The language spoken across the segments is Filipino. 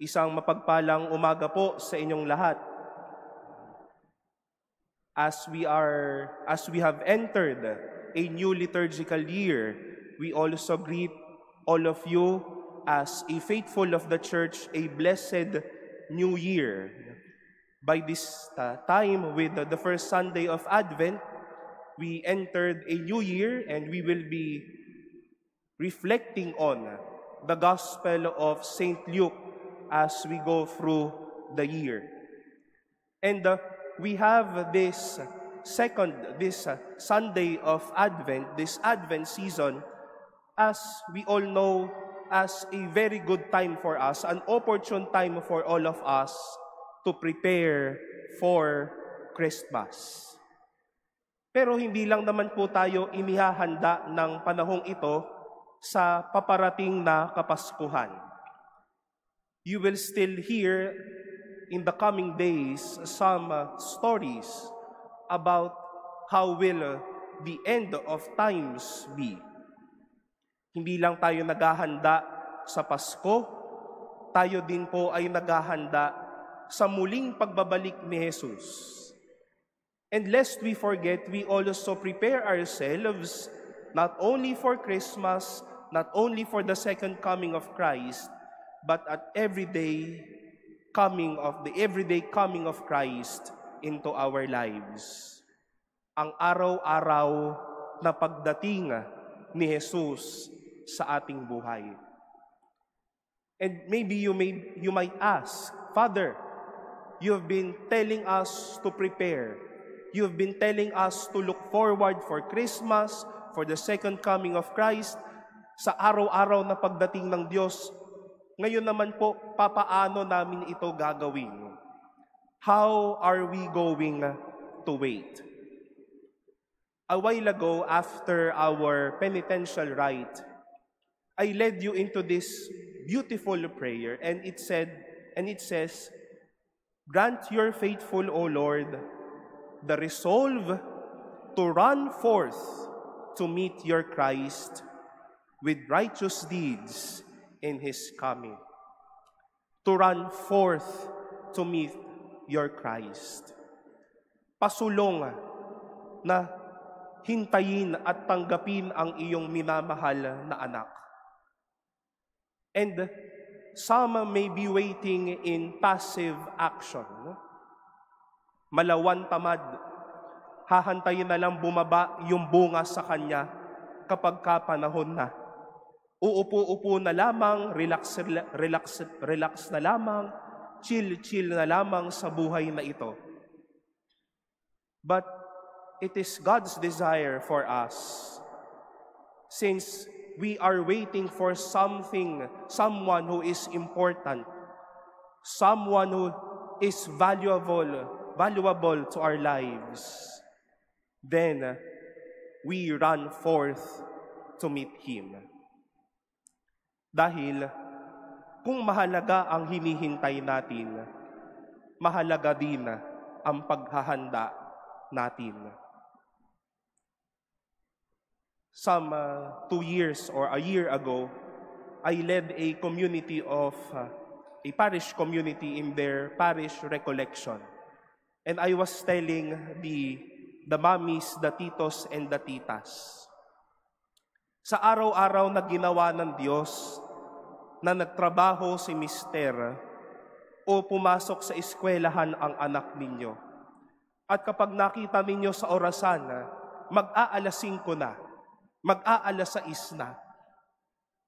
Isang mapagpalang umaga po sa inyong lahat. As we have entered a new liturgical year, we also greet all of you as a faithful of the Church a blessed new year. By this time, with the first Sunday of Advent, we entered a new year and we will be reflecting on the Gospel of St. Luke as we go through the year. And we have this Sunday of Advent, this Advent season, as we all know, as a very good time for us, an opportune time for all of us to prepare for Christmas. Pero hindi lang naman po tayo inihahanda ng panahong ito sa paparating na Kapaskuhan. You will still hear in the coming days some stories about how will the end of times be. Hindi lang tayo naghahanda sa Pasko, tayo din po ay naghahanda sa muling pagbabalik ni Jesus. And lest we forget, we also prepare ourselves not only for Christmas, not only for the second coming of Christ, but at everyday coming of Christ into our lives. Ang araw-araw na pagdating ni Jesus sa ating buhay. And maybe you might ask, Father, you've been telling us to prepare. You've been telling us to look forward for Christmas, for the second coming of Christ, sa araw-araw na pagdating ng Diyos. Ngayon naman po, papaano namin ito gagawin? How are we going to wait? A while ago, after our penitential rite, I led you into this beautiful prayer, and it says, "Grant your faithful, O Lord, the resolve to run forth to meet your Christ with righteous deeds in His coming." To run forth to meet your Christ. Pasulong na hintayin at tanggapin ang iyong minamahal na anak. And some may be waiting in passive action. Malawan tamad, hahantayin na lang bumaba yung bunga sa kanya kapag kapanahon na. Uupo-upo na lamang, relax na lamang, chill na lamang sa buhay na ito. But it is God's desire for us, since we are waiting for someone who is important, someone who is valuable to our lives, then we run forth to meet Him. Dahil kung mahalaga ang hinihintay natin, mahalaga din ang paghahanda natin. Some 2 years or a year ago, I led a parish community in their parish recollection. And I was telling the mommies, the titos, and the titas, sa araw-araw na ginawa ng Diyos, na nagtrabaho si mister o pumasok sa eskwelahan ang anak ninyo. At kapag nakita ninyo sa orasan, mag-aalas 5 na, mag-aalas 6 na,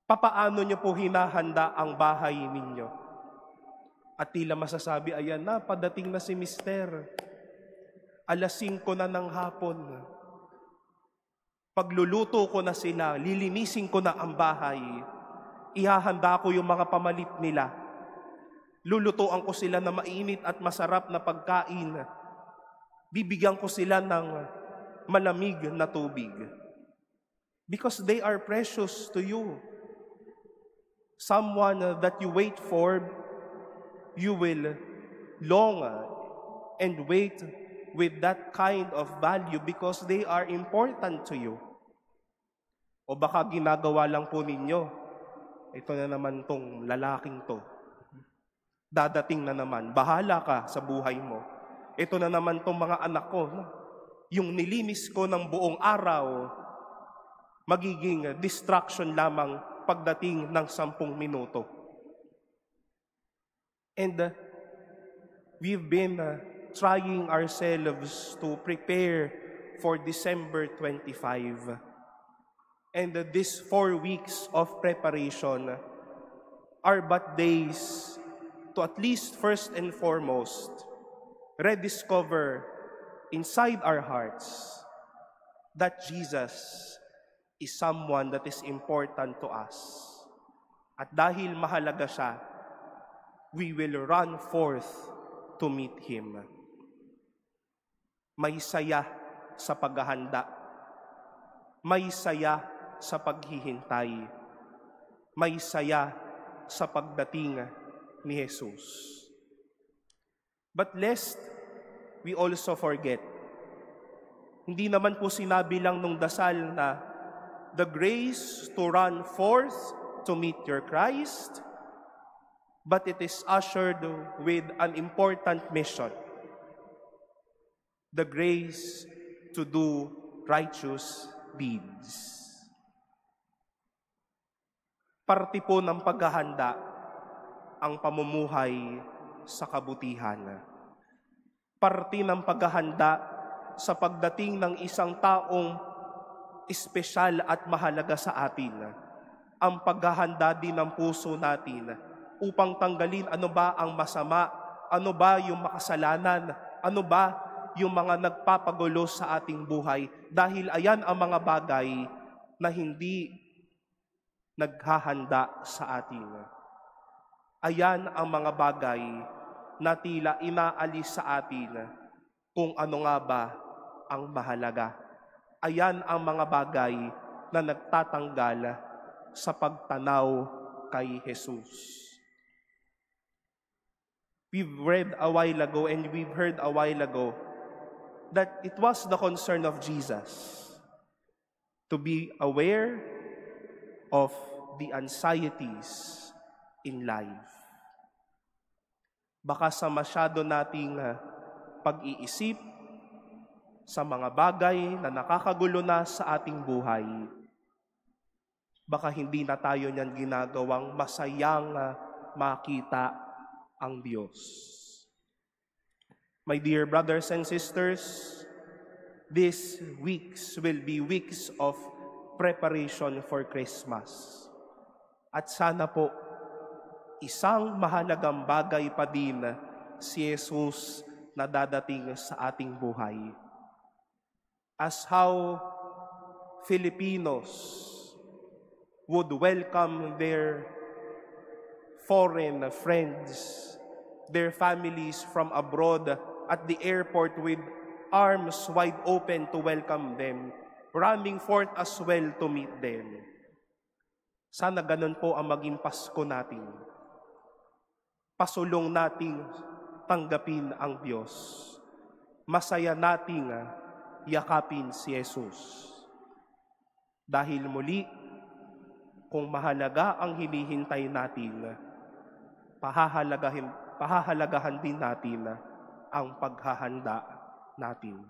papaano nyo po hinahanda ang bahay ninyo? At tila masasabi, ayan na, padating na si mister. Alas 5 na ng hapon. Pagluluto ko na sila, lilinisin ko na ang bahay, ihahanda ko yung mga pamalit nila. Lulutuan ko sila na mainit at masarap na pagkain. Bibigyan ko sila ng malamig na tubig. Because they are precious to you. Someone that you wait for, you will long and wait with that kind of value because they are important to you. O baka ginagawa lang po ninyo, ito na naman tong lalaking to. Dadating na naman. Bahala ka sa buhay mo. Ito na naman tong mga anak ko. No? Yung nilinis ko ng buong araw, magiging distraction lamang pagdating ng 10 minuto. And we've been trying ourselves to prepare for December 25. And these 4 weeks of preparation are but days to at least first and foremost rediscover inside our hearts that Jesus is someone that is important to us. At dahil mahalaga siya, we will run forth to meet Him. May saya sa paghahanda. May saya sa paghihintay. May saya sa pagdating ni Jesus. But lest we also forget, hindi naman po sinabi lang nung dasal na the grace to run forth to meet your Christ, but it is ushered with an important mission. The grace to do righteous deeds. Parte po ng paghahanda ang pamumuhay sa kabutihan. Parte ng paghahanda sa pagdating ng isang taong espesyal at mahalaga sa atin. Ang paghahanda din ng puso natin upang tanggalin ano ba ang masama, ano ba yung makasalanan, ano ba yung mga nagpapagulo sa ating buhay. Dahil ayan ang mga bagay na hindi naghahanda sa atin. Ayan ang mga bagay na tila inaalis sa atin kung ano nga ba ang mahalaga. Ayan ang mga bagay na nagtatanggal sa pagtanaw kay Jesus. We've read a while ago and we've heard a while ago that it was the concern of Jesus to be aware of the anxieties in life. Baka sa masyado nating pag-iisip sa mga bagay na nakakagulo na sa ating buhay, baka hindi na tayo niyan ginagawang masayang makita ang Diyos. My dear brothers and sisters, these weeks will be weeks of preparation for Christmas. At sana po, isang mahalagang bagay pa din si Jesus na dadating sa ating buhay. As how Filipinos would welcome their foreign friends, their families from abroad at the airport with arms wide open to welcome them, running forth as well to meet them. Sana ganun po ang maging Pasko natin. Pasulong nating tanggapin ang Diyos. Masaya nating yakapin si Jesus. Dahil muli, kung mahalaga ang hinihintay natin, pahahalagahan din natin ang paghahanda natin.